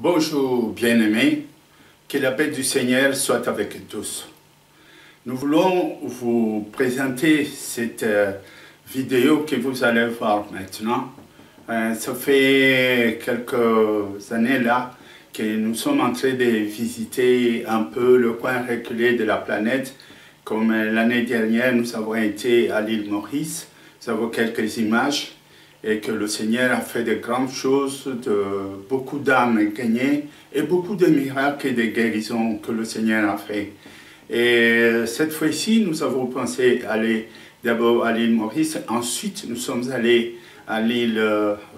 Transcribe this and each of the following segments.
Bonjour bien-aimés, que la paix du Seigneur soit avec tous. Nous voulons vous présenter cette vidéo que vous allez voir maintenant. Ça fait quelques années là que nous sommes en train de visiter un peu le coin reculé de la planète. Comme l'année dernière, nous avons été à l'île Maurice, nous avons quelques images. Et que le Seigneur a fait de grandes choses, beaucoup d'âmes gagnées et beaucoup de miracles et de guérisons que le Seigneur a fait. Et cette fois-ci, nous avons pensé aller d'abord à l'île Maurice, ensuite nous sommes allés à l'île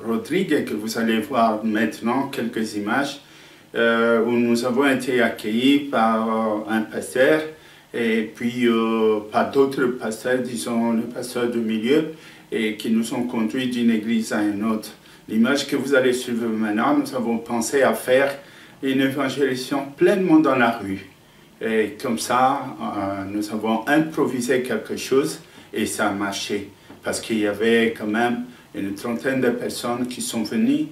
Rodrigue, que vous allez voir maintenant quelques images, où nous avons été accueillis par un pasteur et puis par d'autres pasteurs, disons le pasteur du milieu, et qui nous ont conduits d'une église à une autre. L'image que vous allez suivre maintenant, nous avons pensé à faire une évangélisation pleinement dans la rue. Et comme ça, nous avons improvisé quelque chose et ça a marché. Parce qu'il y avait quand même une trentaine de personnes qui sont venues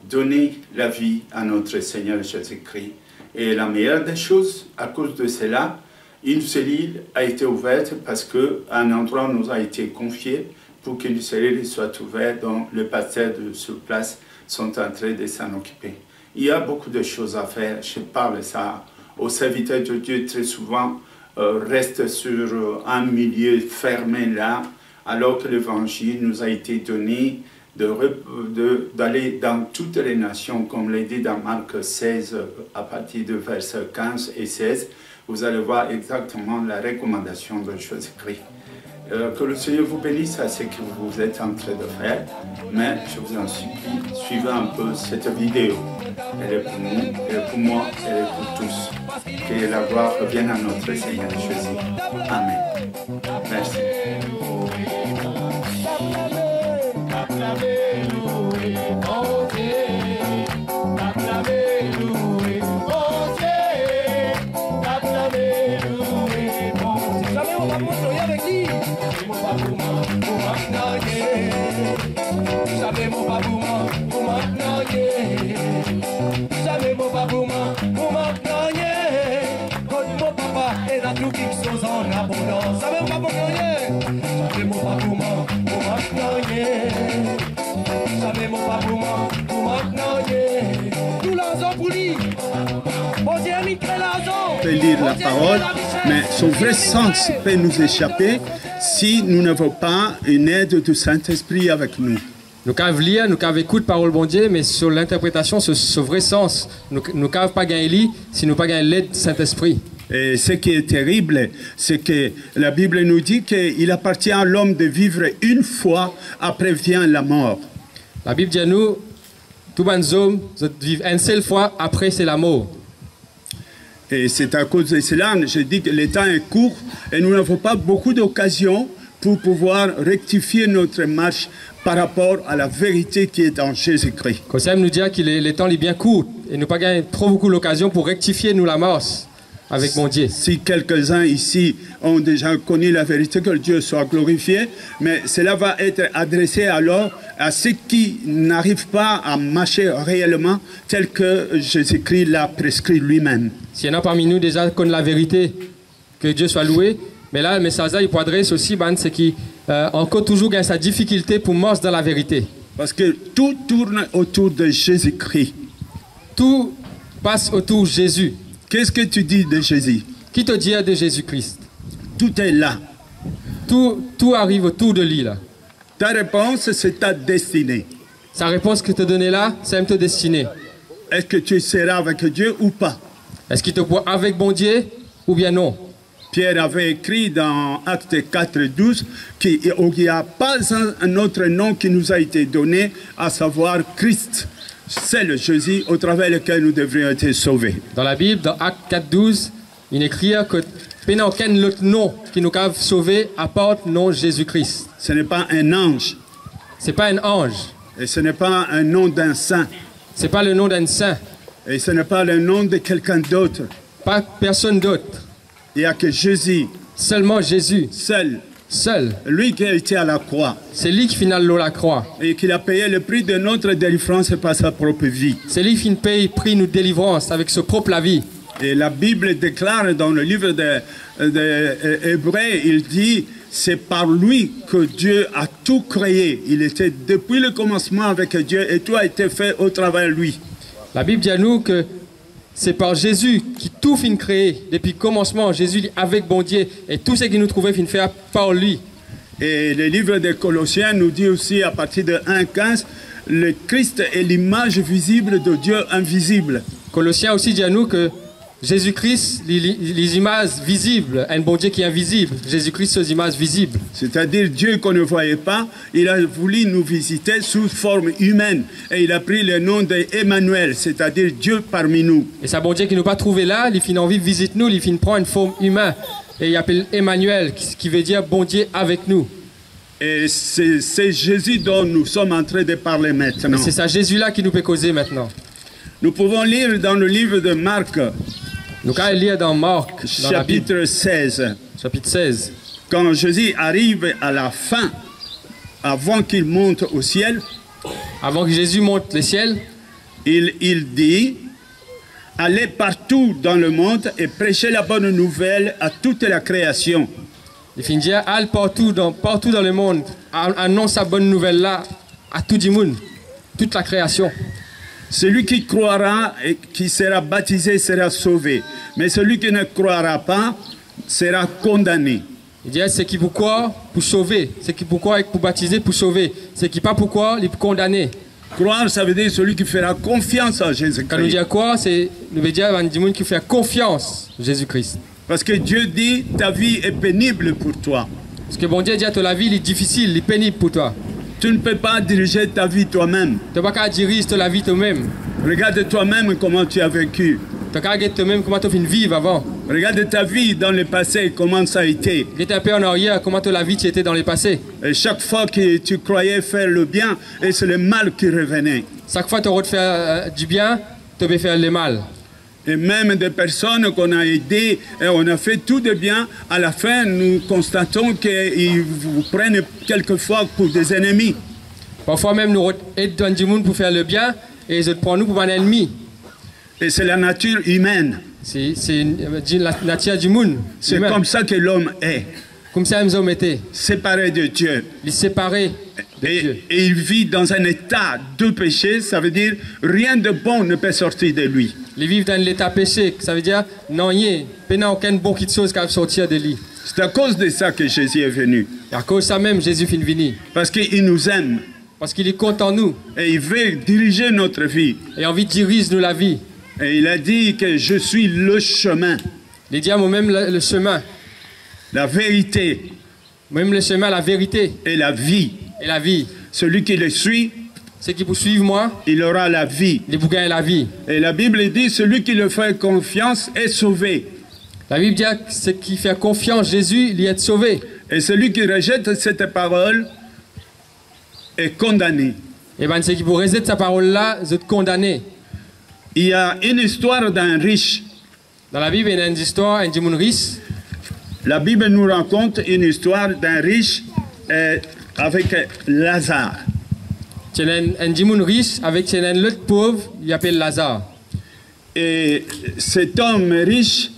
donner la vie à notre Seigneur Jésus-Christ. Et la meilleure des choses, à cause de cela, une cellule a été ouverte parce qu'un endroit nous a été confié pour qu'une cellule soit ouverte, dont le pasteur de sur place sont en train de s'en occuper. Il y a beaucoup de choses à faire. Je parle ça aux serviteurs de Dieu très souvent, restent sur un milieu fermé là, alors que l'évangile nous a été donné d'aller dans toutes les nations, comme l'a dit dans Marc 16, à partir de versets 15 et 16. Vous allez voir exactement la recommandation de Jésus-Christ. Que le Seigneur vous bénisse à ce que vous êtes en train de faire, mais je vous en supplie, suivez un peu cette vidéo. Elle est pour nous, elle est pour moi, elle est pour tous. Que la gloire revienne à notre Seigneur Jésus. Amen. Merci. On peut lire la parole, mais son vrai sens peut nous échapper si nous n'avons pas une aide du Saint-Esprit avec nous. Nous pouvons lire, nous pouvons écouter la parole de Dieu, mais sur l'interprétation, ce vrai sens, nous ne pouvons pas gagner si nous n'avons pas l'aide du Saint-Esprit. Et ce qui est terrible, c'est que la Bible nous dit qu'il appartient à l'homme de vivre une fois, après vient la mort. La Bible dit à nous, tout les hommes vivent une seule fois, après c'est la mort. Et c'est à cause de cela, je dis que le temps est court et nous n'avons pas beaucoup d'occasions pour pouvoir rectifier notre marche par rapport à la vérité qui est en Jésus-Christ. Comme ça, nous dit que le temps est bien court et nous n'avons pas trop beaucoup l'occasion pour rectifier nous la marche avec mon Dieu. Si quelques-uns ici ont déjà connu la vérité, que Dieu soit glorifié, mais cela va être adressé alors à ceux qui n'arrivent pas à marcher réellement tel que Jésus-Christ l'a prescrit lui-même. S'il y en a parmi nous déjà qui connaissent la vérité, que Dieu soit loué, mais là, le message il peut adresser aussi, c'est qui encore toujours a sa difficulté pour marcher dans la vérité. Parce que tout tourne autour de Jésus-Christ. Tout passe autour de Jésus. Qu'est-ce que tu dis de Jésus? Qui te dit de Jésus-Christ? Tout est là. Tout arrive autour de lui là. Ta réponse, c'est ta destinée. Sa réponse que te donne là, c'est ta destinée. Est-ce que tu seras avec Dieu ou pas? Est-ce qu'il te voit avec bon Dieu ou bien non? Pierre avait écrit dans Actes 4:12 qu'il n'y a pas un autre nom qui nous a été donné, à savoir Christ. C'est le Jésus au travers lequel nous devrions être sauvés. Dans la Bible, dans Actes 4:12, il écrit que il n'y a aucun autre nom qui nous a sauvés à part le nom de Jésus-Christ. Ce n'est pas un ange. Ce n'est pas un ange. Et ce n'est pas un nom d'un saint. Ce n'est pas le nom d'un saint. Et ce n'est pas le nom de quelqu'un d'autre. Pas personne d'autre. Il n'y a que Jésus. Seulement Jésus. Seul. seul. Lui qui a été à la croix C'est lui qui finit l'eau la croix. et qui a payé le prix de notre délivrance par sa propre vie. C'est lui qui paye prix nous délivrance avec ce propre la vie. Et la Bible déclare dans le livre des Hébreux, il dit, c'est par lui que Dieu a tout créé. Il était depuis le commencement avec Dieu et tout a été fait au travers de lui. La Bible dit à nous que c'est par Jésus qui tout fin créé. Depuis le commencement, Jésus est avec bon Dieu et tout ce qu'il nous trouvait fin fait par lui. Et le livre des Colossiens nous dit aussi à partir de 1,15, le Christ est l'image visible de Dieu invisible. Colossiens aussi dit à nous que Jésus-Christ, les images visibles, un bon Dieu qui est invisible. Jésus-Christ, ces images visibles. C'est-à-dire Dieu qu'on ne voyait pas, il a voulu nous visiter sous forme humaine. Et il a pris le nom d'Emmanuel, c'est-à-dire Dieu parmi nous. Et c'est un bon Dieu qui nous pas trouvé là, il finit envie de visiter nous, il finit prendre une forme humaine. Et il appelle Emmanuel, qui veut dire bon Dieu avec nous. Et c'est Jésus dont nous sommes en train de parler maintenant. C'est ça Jésus-là qui nous peut causer maintenant. Nous pouvons lire dans le livre de Marc, Donc, à lire dans Marc, dans la Bible, chapitre 16. chapitre 16. Quand Jésus arrive à la fin, avant qu'il monte au ciel, Avant que Jésus monte le ciel, il dit, allez partout dans le monde et prêchez la bonne nouvelle à toute la création. il finit dire, allez partout dans le monde, annonce sa bonne nouvelle là à tout le monde, toute la création. Celui qui croira et qui sera baptisé sera sauvé. Mais celui qui ne croira pas sera condamné. Il dit, c'est qui pour quoi? Pour sauver. C'est qui pour quoi? Pour baptiser, pour sauver. C'est qui pas pour quoi? Il est condamné. Croire, ça veut dire celui qui fera confiance en Quand nous Jésus-Christ. dit quoi? C'est nous veut dire à du monde qui fait confiance en Jésus-Christ. Parce que Dieu dit, ta vie est pénible pour toi. Parce que bon Dieu dit à toi, la vie est difficile, est pénible pour toi. Tu ne peux pas diriger ta vie toi-même. Tu n'as pas qu'à diriger la vie toi-même. Regarde toi-même comment tu as vécu. Tu n'as qu'à regarder toi-même comment tu as fait vivre avant. Regarde ta vie dans le passé, comment ça a été. Regarde un peu en arrière, comment la vie tu étais dans le passé. Et chaque fois que tu croyais faire le bien, et c'est le mal qui revenait. Chaque fois que tu aurais fait du bien, tu peux faire le mal. Et même des personnes qu'on a aidées, et on a fait tout de bien, à la fin, nous constatons qu'ils vous prennent quelquefois pour des ennemis. Parfois même, nous aidons du monde pour faire le bien, et ils prennent nous pour un ennemi. Et c'est la nature humaine. C'est la nature du monde. C'est humain. comme ça que l'homme est, Comme ça, nous hommes étaient. séparé de Dieu. Il est séparé de Dieu. Et il vit dans un état de péché, ça veut dire rien de bon ne peut sortir de lui. Il vit dans l'état péché, ça veut dire non, rien, n'a aucune bonne chose qui va sortir de lui. C'est à cause de ça que Jésus est venu. Et à cause de ça même, Jésus finit venir. Parce qu'il nous aime. Parce qu'il est content de nous. Et il veut diriger notre vie. Et envie de diriger nous la vie. Et il a dit que je suis le chemin, Il dit à moi-même le chemin. la vérité Même le chemin, la vérité et la vie. et la vie. Celui qui le suit, Ceux qui poursuivent moi, il aura la vie. ils vous gagnent la vie. Et la Bible dit, celui qui le fait confiance est sauvé. La Bible dit que ceux qui fait confiance Jésus, il est sauvé. Et celui qui rejette cette parole est condamné. Et bien, ceux qui vous rejettent sa parole-là, vous êtes condamnés. Il y a une histoire d'un riche. Dans la Bible, il y a une histoire, un démon riche. La Bible nous raconte une histoire d'un riche avec Lazare. Il y a un démon riche avec un autre pauvre, il appelle Lazare. Et cet homme riche,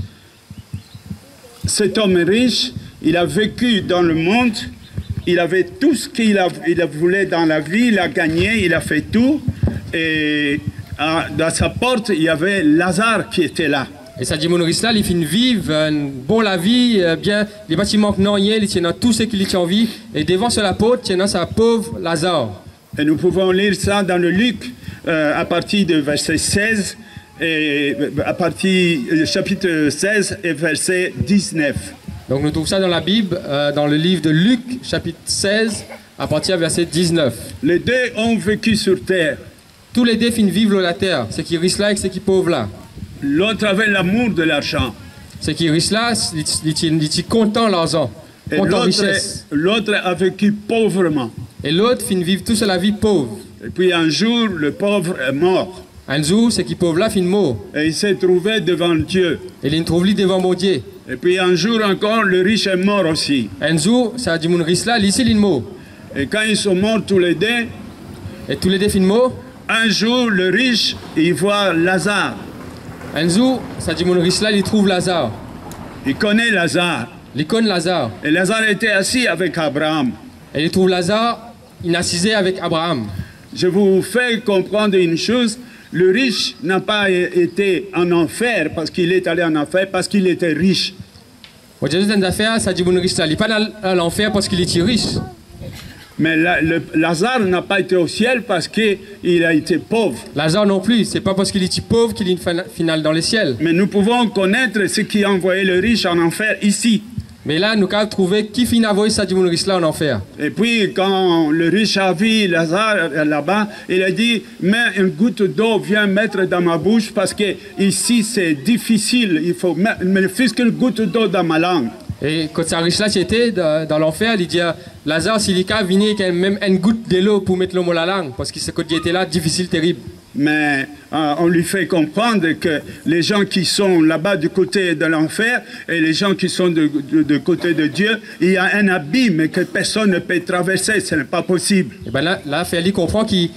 il a vécu dans le monde, il avait tout ce qu'il voulait dans la vie, il a gagné, il a fait tout. Et dans sa porte, il y avait Lazare qui était là. Et ça dit mon riche-là, il finit vivre bon la vie, bien, les bâtiments non rien, il tient tout ce qu'il tient en vie. Et devant sur la porte, il tient sa pauvre Lazare. Et nous pouvons lire ça dans le Luc, à partir de verset 16, et à partir chapitre 16 et verset 19. Donc nous trouvons ça dans la Bible, dans le livre de Luc, chapitre 16, à partir du verset 19. Les deux ont vécu sur terre. Tous les deux finissent vivre sur la terre, ceux qui riches là et ceux qui pauvres là. L'autre avait l'amour de l'argent. Ceux qui riches là, ils sont contents l'argent, Et contents richesse. l'autre a vécu pauvrement. Et l'autre finit vivre toute la vie pauvre. Et puis un jour, le pauvre est mort. Un jour, c'est qui pauvre là fin mot. Et il s'est trouvé devant Dieu. Et il trouve lui devant mon Dieu. Et puis un jour encore, le riche est mort aussi. Un jour, ça dit mon riche là, ici l'in mot. Et quand ils sont morts tous les deux, Et tous les deux fin mot. un jour, le riche, il voit Lazare. Un jour, ça dit mon riche là, il trouve Lazare. Il connaît Lazare. L'icône Lazare. Et Lazare était assis avec Abraham. Et il trouve Lazare, il assisé avec Abraham. Je vous fais comprendre une chose. Le riche n'a pas été en enfer parce qu'il est allé en enfer, parce qu'il était riche. Au Jésus dans affaire, ça dit mon riche là, il n'est pas dans l'enfer parce qu'il est riche. Mais Lazare n'a pas été au ciel parce qu'il a été pauvre. Lazare non plus, c'est pas parce qu'il est pauvre qu'il est final dans les ciels. Mais nous pouvons connaître ce qui a envoyé le riche en enfer ici. Mais là, nous avons trouvé qui finit à ça dit mon riche là en enfer. Et puis, quand le riche a vu Lazare là-bas, il a dit, mets une goutte d'eau, viens mettre dans ma bouche parce que ici c'est difficile. Il faut mettre fût qu'une goutte d'eau dans ma langue. Et quand ce riche là était dans l'enfer, il dit Lazare, s'il y a venu même une goutte de l'eau pour mettre le mot la langue, parce que ce côté était là, difficile, terrible. Mais on lui fait comprendre que les gens qui sont là-bas du côté de l'enfer et les gens qui sont du côté de Dieu, il y a un abîme que personne ne peut traverser, ce n'est pas possible. Et bien là, Félix comprend qu'il,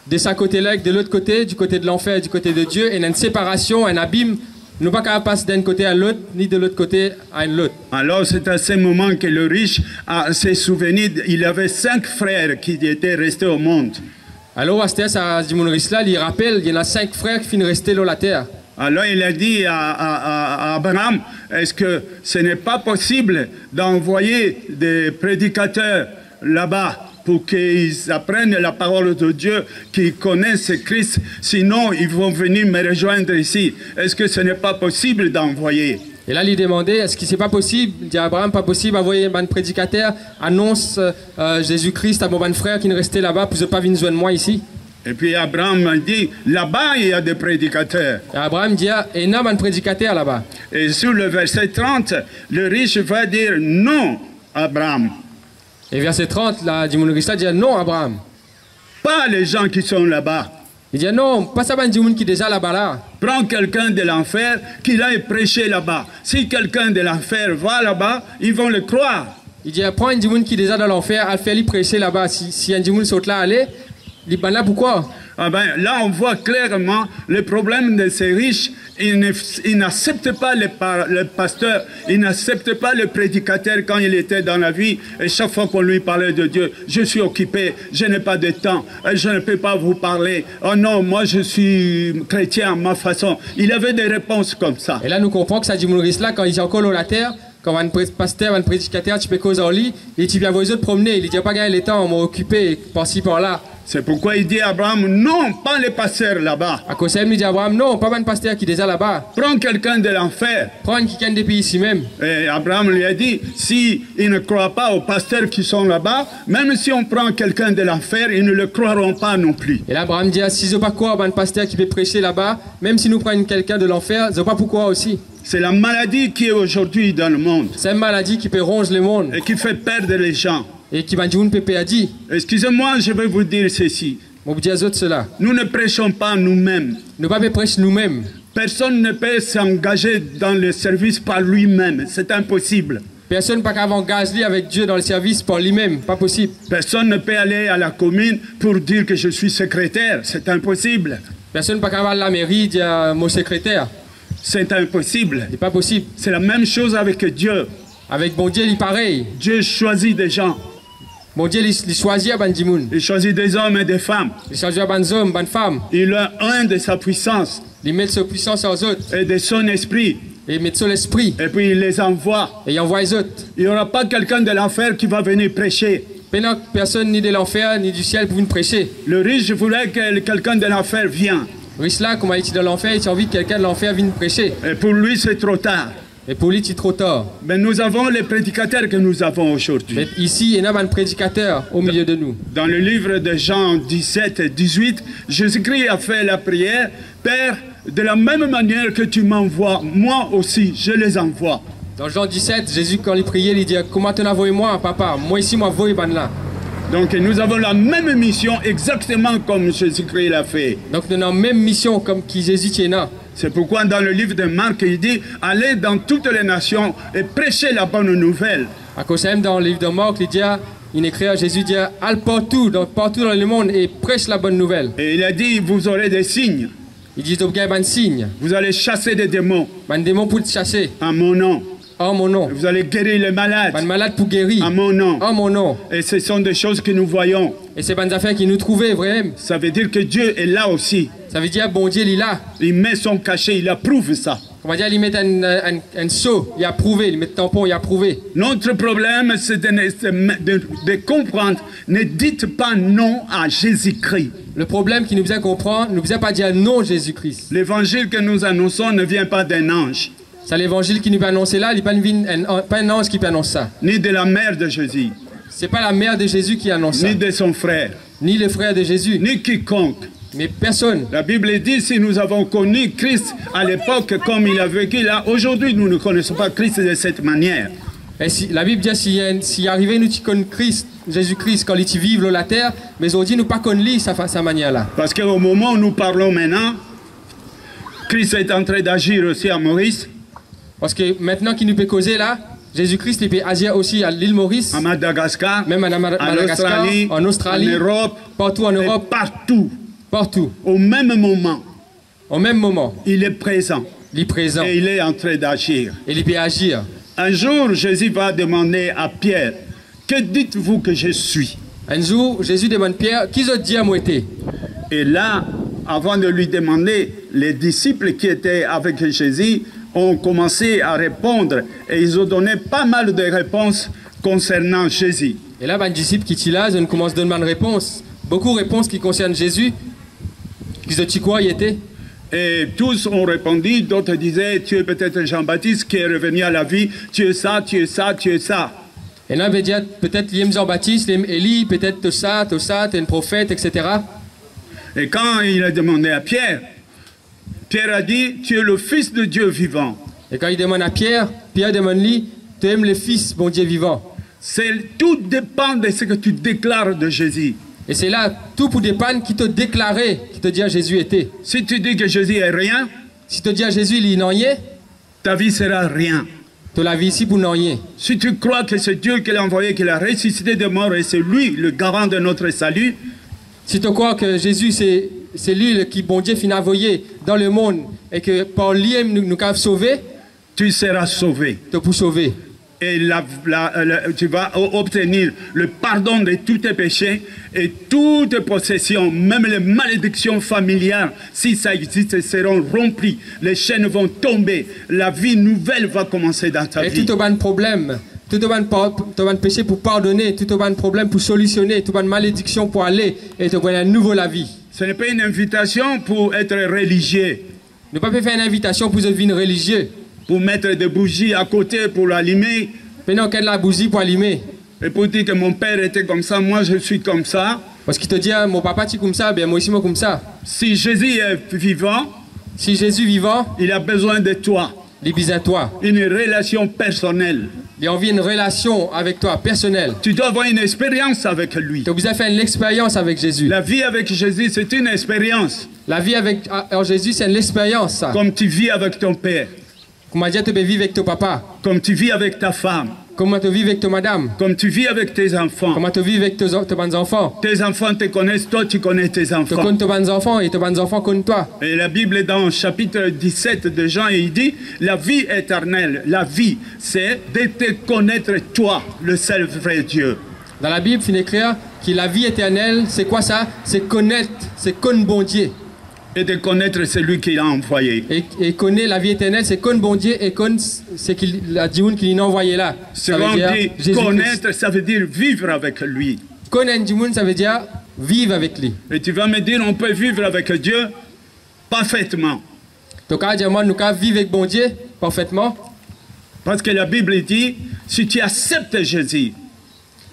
de ce côté-là, de l'autre côté, du côté de l'enfer et du côté de Dieu, il y a une séparation, un abîme, nous pas capable de passer d'un côté à l'autre, ni de l'autre côté à l'autre. Alors c'est à ce moment que le riche s'est souvenu, il avait 5 frères qui étaient restés au monde. Alors, à ce moment-là, il rappelle qu'il y en a 5 frères qui finissent restés sur la terre. Alors il a dit à Abraham, est-ce que ce n'est pas possible d'envoyer des prédicateurs là-bas pour qu'ils apprennent la parole de Dieu, qu'ils connaissent Christ, sinon ils vont venir me rejoindre ici. Est-ce que ce n'est pas possible d'envoyer? Et là, il demandait, est-ce que c'est pas possible, il dit à Abraham, pas possible d'envoyer un prédicateur, annonce Jésus-Christ à mon frère qui ne restait là-bas, pour ne pas venir joindre moi ici. Et puis Abraham a dit, là-bas il y a des prédicateurs. Et Abraham dit, il y a un prédicateur là-bas. Et sur le verset 30, le riche va dire non, Abraham. Et verset 30, là, dit dit non, Abraham. Pas les gens qui sont là-bas. Il dit non, pas ça, qui est déjà là-bas là. Prends quelqu'un de l'enfer qui aille prêcher là-bas. Si quelqu'un de l'enfer va là-bas, ils vont le croire. Il dit prends un dimoun qui est déjà dans l'enfer, à faire lui prêcher là-bas. Si un dimoun saute là, allez, il dit là pourquoi? Ah ben, là, on voit clairement le problème de ces riches. Ils n'acceptent pas le pasteur, ils n'acceptent pas le prédicateur quand il était dans la vie. Et chaque fois qu'on lui parlait de Dieu, je suis occupé, je n'ai pas de temps, je ne peux pas vous parler. Oh non, moi je suis chrétien à ma façon. Il avait des réponses comme ça. Et là, nous comprenons que ça dit là quand il est encore la terre. Quand un pasteur, un prédicateur, tu peux causer en lit, et tu viens voir les autres promener. Il dit pas gagner le temps, on m'a occupé par-ci par-là. C'est pourquoi il dit à Abraham, non, pas les pasteurs là-bas. À cause de ça, il dit à Abraham, non, pas un pasteur qui est déjà là-bas. Prends quelqu'un de l'enfer. Prends quelqu'un des pays ici même. Et Abraham lui a dit, si ils ne croient pas aux pasteurs qui sont là-bas, même si on prend quelqu'un de l'enfer, ils ne le croiront pas non plus. Et là, Abraham dit, si je ne sais pas quoi, un pasteur qui peut prêcher là-bas, même si nous prenons quelqu'un de l'enfer, je ne sais pas pourquoi aussi. C'est la maladie qui est aujourd'hui dans le monde. C'est une maladie qui peut ronger le monde. Et qui fait perdre les gens. Et qui va dire, excusez-moi, je vais vous dire ceci. Nous ne prêchons pas nous-mêmes. Nous ne prêchons nous-mêmes. Personne ne peut s'engager dans le service par lui-même. C'est impossible. Personne ne peut s'engager avec Dieu dans le service par lui-même. Pas possible. Personne ne peut aller à la commune pour dire que je suis secrétaire. C'est impossible. Personne ne peut aller à la mairie et dire mon secrétaire. C'est impossible. C'est pas possible. C'est la même chose avec Dieu. Avec bon Dieu, il est pareil. Dieu choisit des gens. Bon Dieu, il choisit à Bandimoun. Il choisit des hommes et des femmes. Il choisit à des hommes, des femmes. Il a un de sa puissance. Il met sa puissance aux autres. Et de son esprit. Et il met son esprit. Et puis il les envoie. Et il envoie les autres. Il n'y aura pas quelqu'un de l'enfer qui va venir prêcher. Personne ni de l'enfer ni du ciel pour venir prêcher. Le riche voulait que quelqu'un de l'enfer vienne. Riche là, comme il est dans l'enfer, il a envie que quelqu'un de l'enfer vienne prêcher. Et pour lui, c'est trop tard. Et pour lui, c'est trop tard. Mais nous avons les prédicateurs que nous avons aujourd'hui. Mais ici, il y a un prédicateur au milieu de nous. Dans le livre de Jean 17 et 18, Jésus-Christ a fait la prière. Père, de la même manière que tu m'envoies, moi aussi, je les envoie. Dans Jean 17, Jésus, quand il priait, il dit, comment tu envoies moi, papa? Moi ici, moi, envoie là. Donc nous avons la même mission exactement comme Jésus-Christ l'a fait. Donc nous avons la même mission comme qui Jésus tient. C'est pourquoi dans le livre de Marc, il dit « Allez dans toutes les nations et prêchez la bonne nouvelle ». À cause même dans le livre de Marc, il écrit à Jésus, dit « Allez partout dans le monde et prêche la bonne nouvelle ». Et il a dit « Vous aurez des signes ». Il dit « Vous avez un signe ». Vous allez chasser des démons. Un démon pour te chasser. En mon nom. En mon nom. Vous allez guérir les malades. Un malade pour guérir. En mon nom. En mon nom. Et ce sont des choses que nous voyons. Et c'est pas des affaires qui nous trouvaient vraiment. Ça veut dire que Dieu est là aussi. Ça veut dire bon Dieu il est là. Il met son cachet, il approuve ça. On va dire il met un seau, il a prouvé, il met le tampon, il a prouvé. Notre problème c'est de comprendre. Ne dites pas non à Jésus-Christ. Le problème qui nous faisait comprendre, nous faisait pas dire non Jésus-Christ. L'évangile que nous annonçons ne vient pas d'un ange. C'est l'évangile qui nous peut annoncer là, il n'est pas un ange qui peut annoncer ça. Ni de la mère de Jésus. C'est pas la mère de Jésus qui annonce ça. Ni de son frère. Ni le frère de Jésus. Ni quiconque. Mais personne. La Bible dit, si nous avons connu Christ à l'époque comme il a vécu là, aujourd'hui nous ne connaissons pas Christ de cette manière. Et si, la Bible dit, si arrivé nous connaissons Christ, Jésus-Christ, quand il vit sur la terre, mais aujourd'hui nous pas connaissons sa manière là. Parce qu'au moment où nous parlons maintenant, Christ est en train d'agir aussi à Maurice. Parce que maintenant qu'il nous peut causer là, Jésus-Christ il peut agir aussi à l'île Maurice, à Madagascar, même à Madagascar, en Australie, en Europe, partout en Europe, partout. Partout. Au même moment. Au même moment. Il est présent. Il est présent. Et il est en train d'agir. Et il peut agir. Un jour, Jésus va demander à Pierre, que dites-vous que je suis? Un jour, Jésus demande Pierre, qui je dis à moi été? Et là, avant de lui demander, les disciples qui étaient avec Jésus ont commencé à répondre et ils ont donné pas mal de réponses concernant Jésus. Et là, les disciples qui étaient là, ils commencent à donner une réponse. Beaucoup de réponses qui concernent Jésus. Qui de quoi il était? Et tous ont répondu, d'autres disaient, tu es peut-être Jean-Baptiste qui est revenu à la vie, tu es ça, tu es ça, tu es ça. Et là, on veut dire, peut-être Jean-Baptiste, Élie, peut-être ça, tu es un prophète, etc. Et quand il a demandé à Pierre, Pierre a dit, tu es le Fils de Dieu vivant. Et quand il demande à Pierre, Pierre demande lui, tu aimes le Fils, bon Dieu vivant. Tout dépend de ce que tu déclares de Jésus. Et c'est là, tout pour dépendre qui te déclarait, qui te dit à Jésus était. Si tu dis que Jésus est rien, si tu dis à Jésus il n'en est, ta vie sera rien. Tu la vie ici pour n'en est. Si tu crois que c'est Dieu qui l'a envoyé, qui l'a ressuscité de mort et c'est lui le garant de notre salut. Si tu crois que Jésus c'est lui qui bon Dieu finit envoyé dans le monde et que par lui nous avons sauvé, tu seras sauvé. Tu peux sauver. Et tu vas obtenir le pardon de tous tes péchés et toutes tes possessions, même les malédictions familiales, si ça existe, seront remplies. Les chaînes vont tomber. La vie nouvelle va commencer dans ta vie. Et tout au bon problème, tout au bon péché pour pardonner, tout au bon problème pour solutionner, tout au bon malédiction pour aller et te donner à nouveau la vie. Ce n'est pas une invitation pour être religieux. Ne pas faire une invitation pour devenir religieux. Pour mettre des bougies à côté pour l'allumer. Maintenant, quelle la bougie pour allumer? Et pour dire que mon père était comme ça, moi je suis comme ça. Parce qu'il te dit, mon papa est comme ça, bien moi aussi moi comme ça. Si Jésus est vivant, si Jésus vivant, il a besoin de toi. Il a besoin de toi. Une relation personnelle. Il a envie d'une relation avec toi, personnelle. Tu dois avoir une expérience avec lui. Tu as besoin de faire une expérience avec Jésus. La vie avec Jésus, c'est une expérience. La vie avec Jésus, c'est une expérience, ça. Comme tu vis avec ton père. Comment dire tu peux vivre avec ton papa? Comme tu vis avec ta femme. Comment tu vis avec ta madame? Comme tu vis avec tes enfants. Comment tu vis avec tes bons enfants? Tes enfants te connaissent, toi tu connais tes enfants. Tu connais tes bons enfants et tes bons enfants connaissent toi. Et la Bible dans le chapitre 17 de Jean, il dit, la vie éternelle, la vie, c'est de te connaître toi, le seul vrai Dieu. Dans la Bible, il est écrit que la vie éternelle, c'est quoi ça? C'est connaître bon Dieu. Et de connaître celui qui l'a envoyé. Et connaître la vie éternelle, c'est connaître bon Dieu et connaître ce qu'il a dit qu'il a envoyé là. Ça veut dire connaître, ça veut dire vivre avec lui. Connaître du monde, ça veut dire vivre avec lui. Et tu vas me dire, on peut vivre avec Dieu parfaitement. Donc, nous pouvons vivre avec bon Dieu parfaitement. Parce que la Bible dit, si tu acceptes Jésus,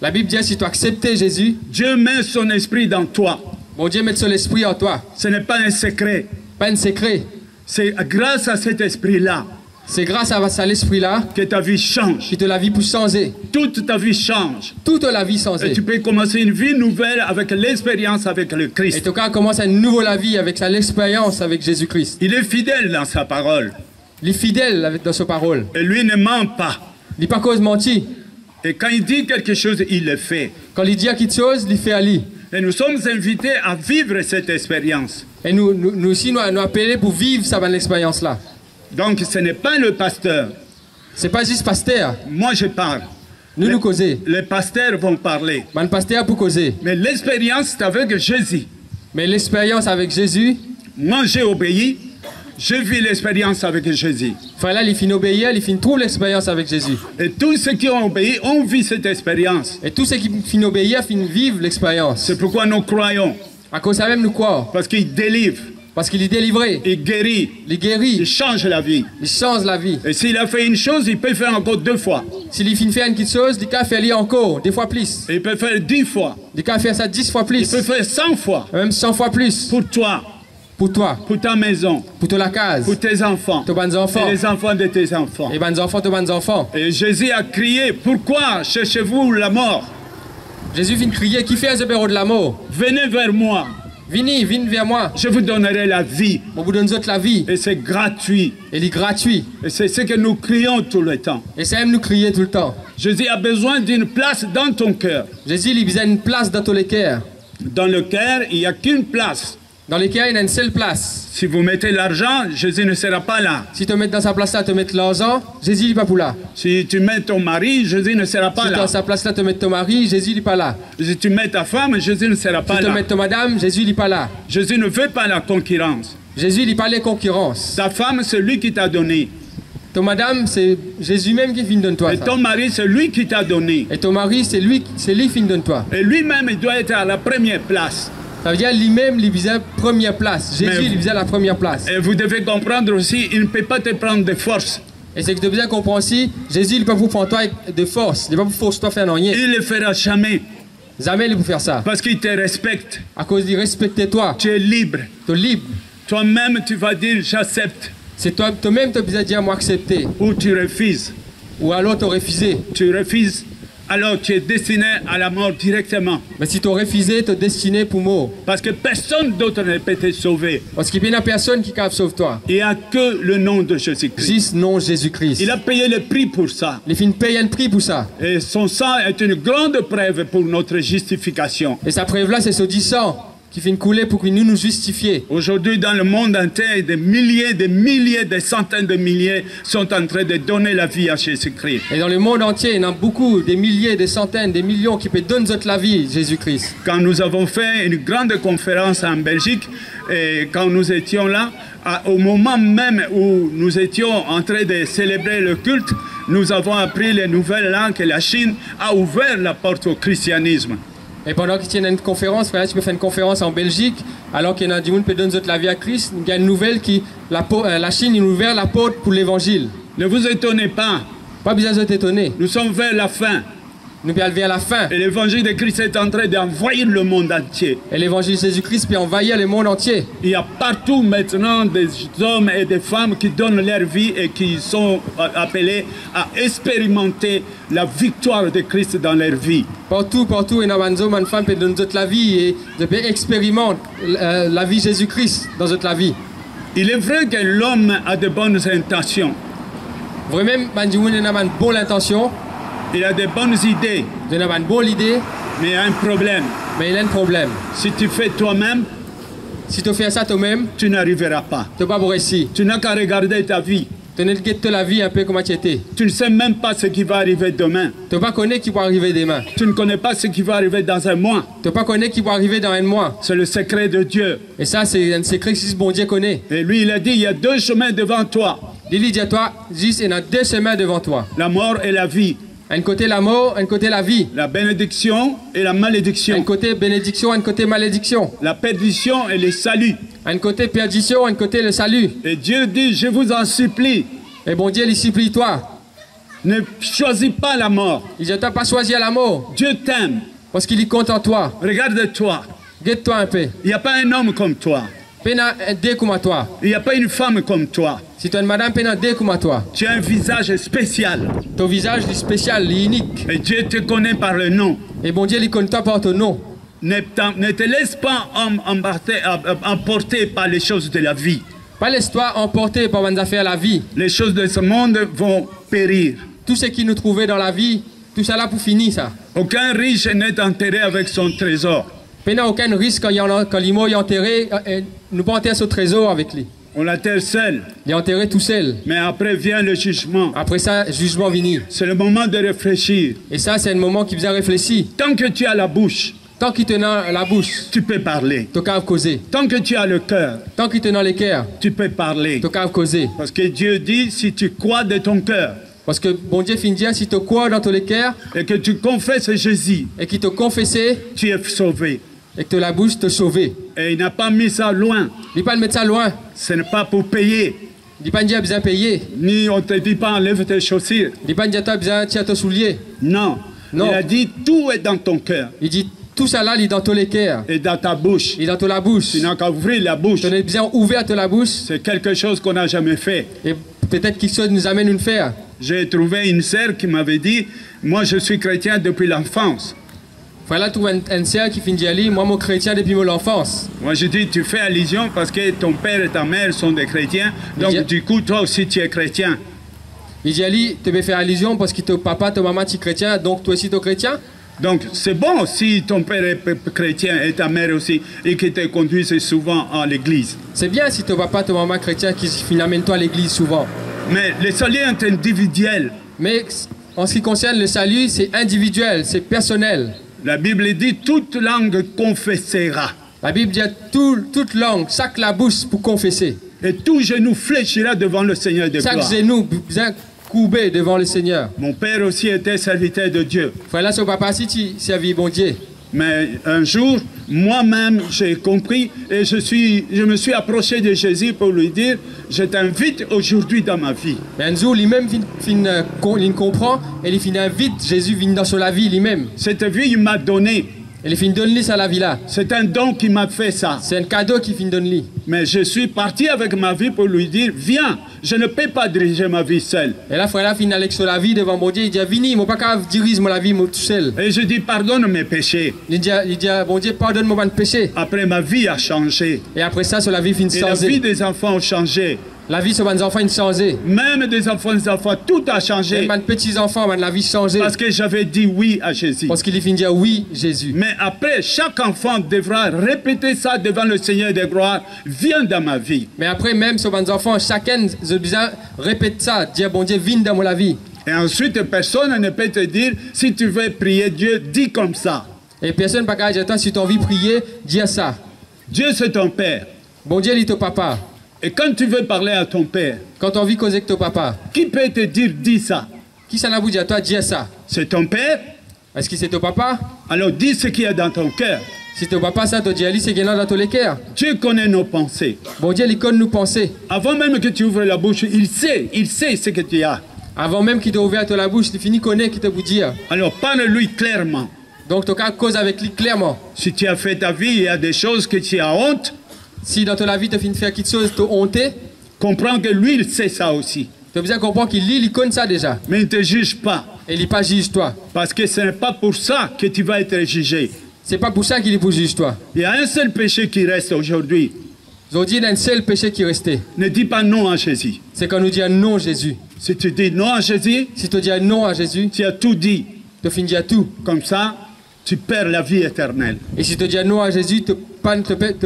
la Bible dit, si tu acceptes Jésus, Dieu met son esprit dans toi. Bon Dieu met son esprit en toi. Ce n'est pas un secret. Pas un secret. C'est grâce à cet esprit-là C'est grâce à l'esprit-là que ta vie change. que la vie peut changer. Toute ta vie change. Toute la vie change. Et tu peux commencer une vie nouvelle avec l'expérience avec le Et Christ. tu commences une nouvelle vie avec l'expérience avec Jésus-Christ. Il est fidèle dans sa parole. Il est fidèle dans sa parole. Et lui ne ment pas. Il n'est pas cause menti. Et quand il dit quelque chose, il le fait. Quand il dit quelque chose, il fait à lui. Et nous sommes invités à vivre cette expérience. Et nous aussi, nous appelés pour vivre cette expérience-là. Donc ce n'est pas le pasteur. C'est pas juste pasteur. Moi je parle. Nous causer. Les pasteurs vont parler. Mais le pasteur pour causer. Mais l'expérience c'est avec Jésus. Mais l'expérience avec Jésus. Moi j'ai obéi. Je vis l'expérience avec Jésus. Enfin là, il finit obéir, il finit trouver l'expérience avec Jésus. Et tous ceux qui ont obéi ont vu cette expérience. Et tous ceux qui finissent obéir finissent vivre l'expérience. C'est pourquoi nous croyons. À cause de ça même nous croyons. Parce qu'il délivre. Parce qu'il est délivré. Il guérit. Il guérit. Il change la vie. Il change la vie. Et s'il a fait une chose, il peut faire encore 2 fois. S'il finit faire une petite chose, il peut faire encore, des fois plus. Et il peut faire 10 fois. Il peut faire ça 10 fois plus. Il peut faire 100 fois. Même 100 fois plus. Pour toi. Pour toi. Pour ta maison. Pour ta case. Pour tes enfants. Tes bonnes enfants. Et les enfants de tes enfants. Et bonnes enfants, tes bonnes enfants. Et Jésus a crié, pourquoi cherchez-vous la mort? Jésus vient crier, qui fait ce bureau de la mort? Venez vers moi. Venez vers moi. Je vous donnerai la vie. On vous donne la vie. Et c'est gratuit. Et il est gratuit. Et c'est ce que nous crions tout le temps. Et c'est même nous crier tout le temps. Jésus a besoin d'une place dans ton cœur. Jésus, il a besoin d'une place dans tous les cœurs. Dans le cœur, il n'y a qu'une place. Dans les cœurs, il y a une seule place. Si vous mettez l'argent, Jésus ne sera pas là. Si tu mets dans sa place là, tu mets l'argent, Jésus n'est pas pour là. Si tu mets ton mari, Jésus ne sera pas là. Si dans sa place là, tu mets ton mari, Jésus n'est pas là. Si tu mets ta femme, Jésus ne sera pas là. Si tu mets ton madame, Jésus n'est pas là. Jésus ne veut pas la concurrence. Jésus n'est pas les concurrences. Ta femme, c'est lui qui t'a donné. Ton madame, c'est Jésus même qui vient de toi. Et ton mari, c'est lui qui t'a donné. Et ton mari, c'est lui qui vient de toi. Et lui-même, il doit être à la première place. Ça veut dire lui-même, il vise la première place. Jésus, il vise la première place. Et vous devez comprendre aussi, il ne peut pas te prendre de force. Et c'est que tu dois bien comprendre aussi, Jésus, il ne peut pas vous prendre toi avec de force. Il ne peut pas vous forcer toi à faire rien. Il ne le fera jamais. Jamais il peut faire ça. Parce qu'il te respecte. À cause qu'il respecte toi. Tu es libre. Tu es libre. Toi-même, tu vas dire, j'accepte. C'est toi-même qui dois dire, moi, accepter. Ou tu refuses. Ou alors tu refuses. Tu refuses. Alors tu es destiné à la mort directement. Mais si tu as refusé, tu es destiné pour mort. Parce que personne d'autre ne peut te sauver. Parce qu'il n'y a personne qui peut sauver toi. Il n'y a que le nom de Jésus-Christ. Juste nom Jésus-Christ. Il a payé le prix pour ça. Il a payé un prix pour ça. Et son sang est une grande preuve pour notre justification. Et sa preuve là, c'est ce sang qui fait couler pour que nous justifier. Aujourd'hui, dans le monde entier, des milliers, des centaines de milliers sont en train de donner la vie à Jésus-Christ. Et dans le monde entier, il y en a beaucoup, des milliers, des centaines, des millions qui peuvent donner la vie, Jésus-Christ. Quand nous avons fait une grande conférence en Belgique, et quand nous étions là, au moment même où nous étions en train de célébrer le culte, nous avons appris les nouvelles là que la Chine a ouvert la porte au christianisme. Et pendant qu'ils tiennent une conférence, frère, tu peux faire une conférence en Belgique, alors qu'il y en a du monde qui peut donner la vie à Christ, il y a une nouvelle qui, la Chine, a ouvert la porte pour l'évangile. Ne vous étonnez pas. Pas besoin de t'étonner. Nous sommes vers la fin. Nous sommes vers la fin. Et l'évangile de Christ est en train d'envahir le monde entier. Et l'évangile de Jésus-Christ peut envahir le monde entier. Il y a partout maintenant des hommes et des femmes qui donnent leur vie et qui sont appelés à expérimenter la victoire de Christ dans leur vie. Partout, il y a des hommes et des femmes qui donnent la vie et qui expérimentent la vie de Jésus-Christ dans notre vie. Il est vrai que l'homme a de bonnes intentions. Vraiment, il y a une bonne intention. Il a de bonnes idées. Il y a une bonne idée. Mais il y a un problème. Mais il y a un problème. Si tu fais toi-même, si tu fais ça toi-même, tu n'arriveras pas. Tu ne vas pas réussir. Tu n'as qu'à regarder ta vie. Tu ne guettes la vie un peu comme tu étais. Tu ne sais même pas ce qui va arriver demain. Tu ne pas connaître ce qui va arriver demain. Tu ne connais pas ce qui va arriver dans un mois. Tu ne pas connaître ce qui va arriver dans un mois. C'est le secret de Dieu. Et ça, c'est un secret que ce bon Dieu connaît. Et lui, il a dit, il y a 2 chemins devant toi. Il dit à toi, juste, il y a 2 chemins devant toi. La mort et la vie. Un côté la mort, un côté la vie. La bénédiction et la malédiction. Un côté bénédiction, un côté malédiction. La perdition et le salut. Un côté perdition, un côté le salut. Et Dieu dit, je vous en supplie. Et bon Dieu, il supplie toi. Ne choisis pas la mort. Il ne t'a pas choisi la mort. Dieu t'aime. Parce qu'il est content en toi. Regarde-toi. Guette-toi un peu. Il n'y a pas un homme comme toi. Pena de kuma toi. Il n'y a pas une femme comme toi. Si tu es une madame, pena de kuma toi. Tu as un visage spécial. Ton visage est spécial, il est unique. Et Dieu te connaît par le nom. Et bon Dieu, il connaît toi par ton nom. Ne te laisse pas emporter par les choses de la vie. Pas laisse-toi emporter par les affaires de la vie. Les choses de ce monde vont périr. Tout ce qui nous trouvait dans la vie, tout ça là pour finir ça. Aucun riche n'est enterré avec son trésor. Il n'y a aucun risque quand l'imo est enterré, nous pas enterrer ce trésor avec lui. On l'enterre seul. Il est enterré tout seul. Mais après vient le jugement. Après ça, jugement vient. C'est le moment de réfléchir. Et ça, c'est un moment qui vous a réfléchi. Tant que tu as la bouche, tant qu'il te dans la bouche, tu peux parler. Tu peux causer. Tant que tu as le cœur, tant qu'il te dans le cœur, tu peux parler. Tu peux causer. Parce que Dieu dit, si tu crois de ton cœur, parce que bon Dieu finit dire, si tu crois dans ton cœur, et que tu confesses Jésus, et qu'il te confesse, tu es sauvé. Et que la bouche te sauve. Et il n'a pas mis ça loin. Il n'a pas mis ça loin. Ce n'est pas pour payer. Il n'a pas dit besoin de payer. Ni on ne te dit pas enlève tes chaussures. Il n'a pas dit besoin de tes souliers. Non. Il a dit tout est dans ton cœur. Il dit tout ça là, il est dans ton cœur. Et dans ta bouche. Il est dans la bouche. Tu n'as qu'à ouvrir la bouche. Tu as besoin d'ouvrir la bouche. C'est quelque chose qu'on n'a jamais fait. Et peut-être quelque chose nous amène à le faire. J'ai trouvé une sœur qui m'avait dit, moi je suis chrétien depuis l'enfance. Voilà, tu vois une sœur qui finit de dire, moi, mon chrétien depuis mon enfance. Moi, je dis, tu fais allusion parce que ton père et ta mère sont des chrétiens, donc du coup, toi aussi, tu es chrétien. Il dit, tu peux faire allusion parce que ton papa, ton maman, tu es chrétien, donc toi aussi, tu es chrétien. Donc, c'est bon si ton père est chrétien et ta mère aussi, et que te conduisent souvent à l'église. C'est bien si ton papa, ton maman chrétien qui amène toi à l'église souvent. Mais le salut est individuel. Mais en ce qui concerne le salut, c'est individuel, c'est personnel. La Bible dit toute langue confessera. La Bible dit toute langue, chaque la bouche pour confesser. Et tout genou fléchira devant le Seigneur de gloire. Chaque genou bien courbé devant le Seigneur. Mon père aussi était serviteur de Dieu. Voilà, son papa aussi tu servis bon Dieu. Mais un jour, moi-même, j'ai compris et je me suis approché de Jésus pour lui dire, je t'invite aujourd'hui dans ma vie. Mais un jour, lui-même, il comprend et il finit invite Jésus vient dans la vie lui-même. Cette vie, il m'a donné. Il finit donner ça à la vie là. C'est un don qui m'a fait ça. C'est un cadeau qui finit donner. Mais je suis parti avec ma vie pour lui dire, viens, je ne peux pas diriger ma vie seul. Et là, frère, finit avec sur la vie devant mon Dieu, il dit, viens, moi pas qu'à diriger la vie tout seul. Et je dis, pardonne mes péchés. Il dit, bon Dieu, pardonne-moi mes péchés. Après, ma vie a changé. Et après ça, sur la vie finit de changer. Et la vie des enfants a changé. La vie sur mes enfants a changé. Même des enfants, tout a changé. Même mes petits-enfants, la vie a changé. Parce que j'avais dit oui à Jésus. Parce qu'il finit de dire oui, Jésus. Mais après, chaque enfant devra répéter ça devant le Seigneur de gloire. Viens dans ma vie. Mais après, même sur mes enfants, chacun répète ça. Dire, bon Dieu, viens dans ma vie. Et ensuite, personne ne peut te dire, si tu veux prier Dieu, dis comme ça. Et personne ne peut dire, si tu as envie de prier, dis ça. Dieu, c'est ton Père. Bon Dieu, il est ton papa. Et quand tu veux parler à ton père, quand tu as envie de causer avec ton papa, qui peut te dire, dis ça? Qui ça n'a pas dit à toi, dis ça? C'est ton père? Est-ce que c'est ton papa? Alors dis ce qu'il y a dans ton cœur. Si ton papa, ça te dit, c'est qu'il y a dans ton cœur. Dieu connaît nos pensées. Bon Dieu, il connaît nos pensées. Avant même que tu ouvres la bouche, il sait ce que tu as. Avant même qu'il t'ait ouvert la bouche, il finit connaît qu'il te vous dire. Alors parle-lui clairement. Donc tu as cause avec lui clairement. Si tu as fait ta vie, il y a des choses que tu as honte. Si dans ta vie tu finis de faire quelque chose, tu as honte. Comprends que lui, il sait ça aussi. Tu as besoin de comprendre qu'il lit, il connaît ça déjà. Mais il ne te juge pas. Et il n'est pas juge toi. Parce que ce n'est pas pour ça que tu vas être jugé. C'est pas pour ça qu'il est pour juge toi. Il y a un seul péché qui reste aujourd'hui. Aujourd'hui, il y a un seul péché qui restait. Ne dis pas non à Jésus. C'est quand nous dit non à Jésus. Si tu dis non à Jésus, si tu dis non à Jésus, tu as tout dit. Tu finis à tout. Comme ça, tu perds la vie éternelle. Et si tu dis non à Jésus, tu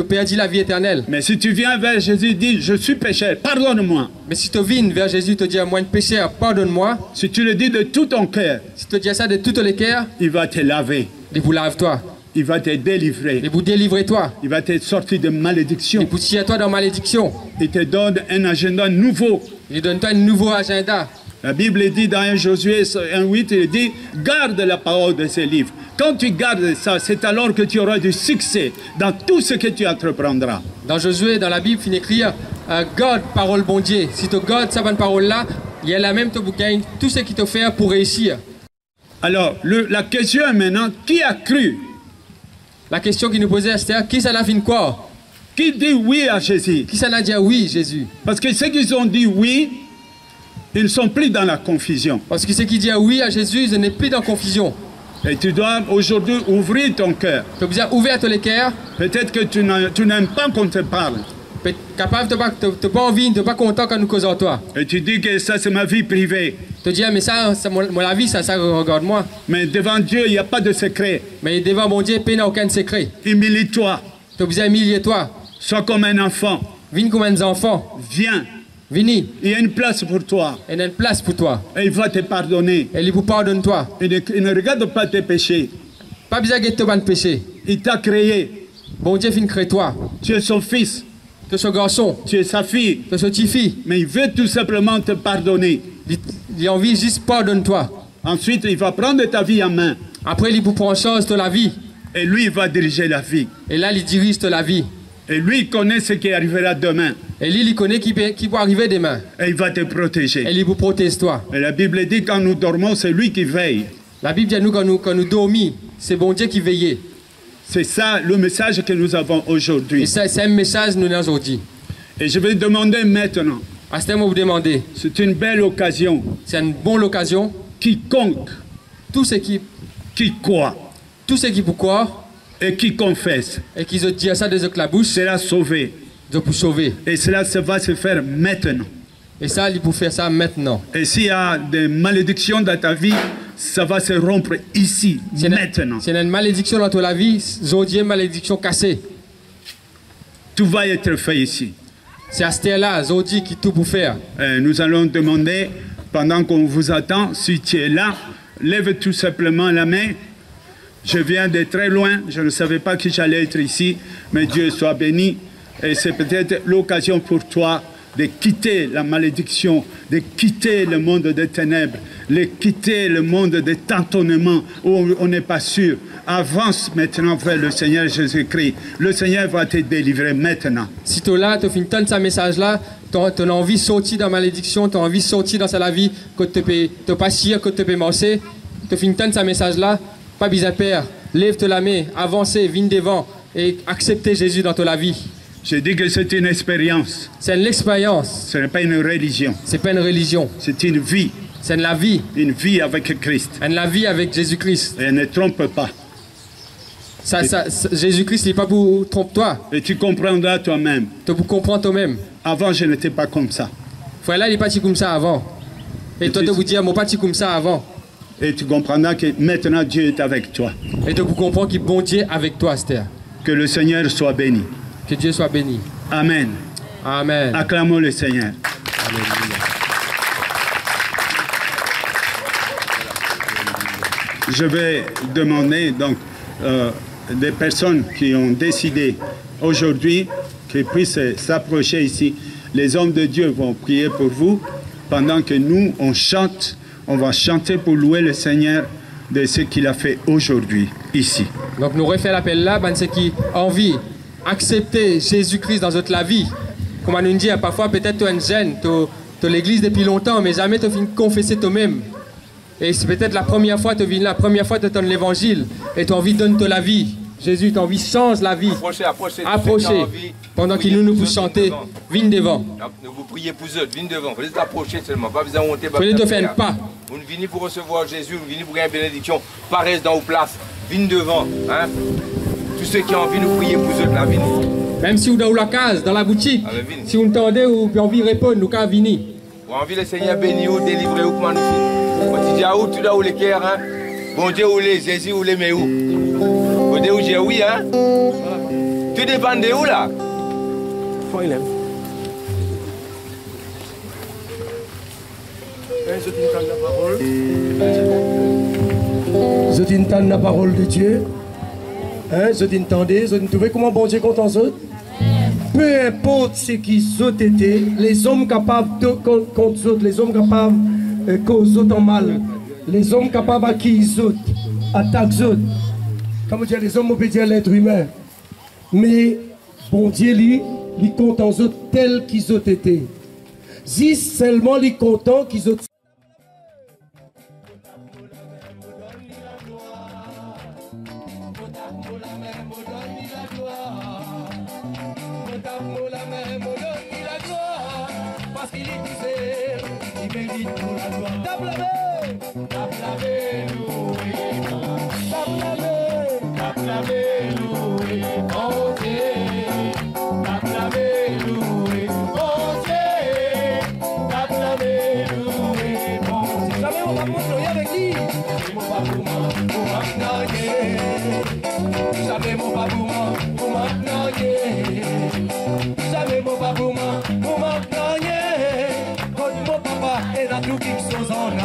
perds la vie éternelle. Mais si tu viens vers Jésus, dis, je suis pécheur, pardonne-moi. Mais si tu viens vers Jésus, tu dis, moi, un pécheur, pardonne-moi. Si tu le dis de tout ton cœur, si tu dis ça de tout ton cœur, il va te laver. Il vous lave toi. Il va te délivrer. Il vous délivrer toi. Il va te sortir de malédiction. Il vous tire toi dans malédiction. Il te donne un agenda nouveau. Il donne toi un nouveau agenda. La Bible dit dans 1 Josué 1:8, il dit, garde la parole de ces livres. Quand tu gardes ça, c'est alors que tu auras du succès dans tout ce que tu entreprendras. Dans Josué, dans la Bible, il écrit, garde parole bon Dieu. Si tu gardes cette bonne parole-là, il y a la même que vous gagnez tout ce qui te fait pour réussir. Alors, la question est maintenant, qui a cru? La question qui nous posait, c'était, qui ça l'a fait quoi? Qui dit oui à Jésus? Qui s'en a dit oui, Jésus? Parce que ceux qui ont dit oui, ils ne sont plus dans la confusion. Parce que ceux qui disent oui à Jésus, ils n'est plus dans confusion. Et tu dois aujourd'hui ouvrir ton cœur. Tu dois ouvrir ton cœur. Peut-être que tu n'aimes pas qu'on te parle. Capable de pas envie, de pas content quand nous causons toi. Et tu dis que ça c'est ma vie privée. Tu dis mais ça la vie ça regarde moi. Mais devant Dieu il n'y a pas de secret. Mais devant mon Dieu il n'y a aucun secret. Humilie-toi. Tu dois humilier-toi. Sois comme un enfant. Viens comme un enfant. Viens. Vini. Il y a une place pour toi. Il y a une place pour toi. Et il va te pardonner. Et il vous pardonne toi. Il ne regarde pas tes péchés. Pas besoin de te ban péché. Il t'a créé. Bon Dieu fin crée toi. Tu es son fils. Tu es son garçon. Tu es sa fille. Tu es sa petite fille. Mais il veut tout simplement te pardonner. Il a envie juste pardonne-toi. Ensuite, il va prendre ta vie en main. Après, il vous prend charge de la vie. Et lui, il va diriger la vie. Et là, il dirige la vie. Et lui, il connaît ce qui arrivera demain. Et lui, il connaît qui va arriver demain. Et il va te protéger. Et il vous protège toi. Et la Bible dit quand nous dormons, c'est lui qui veille. La Bible dit à nous quand nous dormons, c'est bon Dieu qui veille. C'est ça le message que nous avons aujourd'hui. Et ça, c'est un message que nous avons aujourd'hui. Et je vais demander maintenant. À ce moment vous demandez. C'est une belle occasion. C'est une bonne occasion. Quiconque. Tous ceux qui croient. Tous ceux qui croient. Et qui confesse. Et qui ont dit ça de la bouche. Sera sauvé. De pour sauver. Et cela va se faire maintenant. Et ça, il peut faire ça maintenant. Et s'il y a des malédictions dans ta vie, ça va se rompre ici, maintenant. C'est une malédiction dans ta vie, aujourd'hui, une malédiction cassée. Tout va être fait ici. C'est à ce là aujourd'hui, qui tout pour faire. Nous allons demander, pendant qu'on vous attend, si tu es là, lève tout simplement la main. Je viens de très loin, je ne savais pas que j'allais être ici, mais Dieu soit béni. Et c'est peut-être l'occasion pour toi de quitter la malédiction, de quitter le monde des ténèbres, de quitter le monde des tâtonnements où on n'est pas sûr. Avance maintenant vers le Seigneur Jésus-Christ. Le Seigneur va te délivrer maintenant. Si tu es là, tu finis de ce message-là, tu as envie de sortir de la malédiction, tu as envie de sortir dans la vie, que tu peux pas chier, que tu peux marcher, tu finis de ce message-là, pas bizarre, Père, lève-toi la main, avancez, viens devant et acceptez Jésus dans ta vie. Je dis que c'est une expérience. C'est une expérience. Ce n'est pas une religion. C'est pas une religion. C'est une vie. C'est la vie. Une vie avec Christ. La vie avec Jésus-Christ. Et ne trompe pas. Jésus-Christ n'est pas pour tromper toi. Et tu comprendras toi-même. Tu comprends toi-même. Avant, je n'étais pas comme ça. Voilà, il n'est pas comme ça avant. Et toi, tu vous dire, moi, pas comme ça avant. Et tu comprendras que maintenant, Dieu est avec toi. Et tu comprends que bon Dieu est avec toi, Esther. Que le Seigneur soit béni. Que Dieu soit béni. Amen. Amen. Acclamons le Seigneur. Alléluia. Je vais demander donc des personnes qui ont décidé aujourd'hui qu'ils puissent s'approcher ici. Les hommes de Dieu vont prier pour vous pendant que nous, on chante. On va chanter pour louer le Seigneur de ce qu'il a fait aujourd'hui ici. Donc nous refait l'appel là, ben ceux qui ont envie accepter Jésus-Christ dans notre vie. Comme on nous dit, parfois peut-être tu es un jeune, tu es l'église depuis longtemps, mais jamais tu as fini de confesser toi-même. Et c'est peut-être la première fois que tu viens là, la première fois que tu donnes l'évangile et tu as envie de donner la vie. Jésus, tu as envie de changer la vie. Approchez. Pendant qu'il nous pousse chanter, viens devant. Nous vous priez pour eux, viens devant. Vous êtes approchés seulement, pas besoin de monter. Vous ne faire pas. Vous venez pour recevoir Jésus, vous venez pour une bénédiction. Pas reste dans vos places, viens devant. Hein? Tous ceux qui ont envie de prier pour eux, la vie. Même si vous êtes dans la case, dans la boutique, si vous entendez ou avez envie de répondre, nous pouvons venir. Vous avez envie le Seigneur bénir ou délivrer ou comment nous fait. Quand tu dis à où tu dois où les cœurs, hein? Bon Dieu ou les Jésus ou les mais où? Bon Dieu ou j'ai oui, hein? Tu dépends de où là? Faut il aime. Je t'entends la parole de Dieu. Hein, je t'entendais, je trouvais comment bon Dieu compte en eux. Peu importe ce qu'ils ont été, les hommes capables de contre eux, les hommes capables cause autant mal, les hommes capables à qui ils ont, attaquent eux. Comme dire les hommes, on peut dire l'être humain. Mais bon Dieu, lui, il compte en eux tels qu'ils ont été. Si seulement les contents qu'ils ont. parce qu'il est poussé, il mérite pour la gloire. Tape la main, loué, tape la main, loué, bon Dieu, tape la main, loué, bon Dieu, tape la main, loué, bon Dieu. Jamais on va monter avec lui. Jamais mon babouman, pour maintenant, jamais mon babouman, pour maintenant, jamais mon babouman, pour maintenant, mon papa est dans tout qui sont en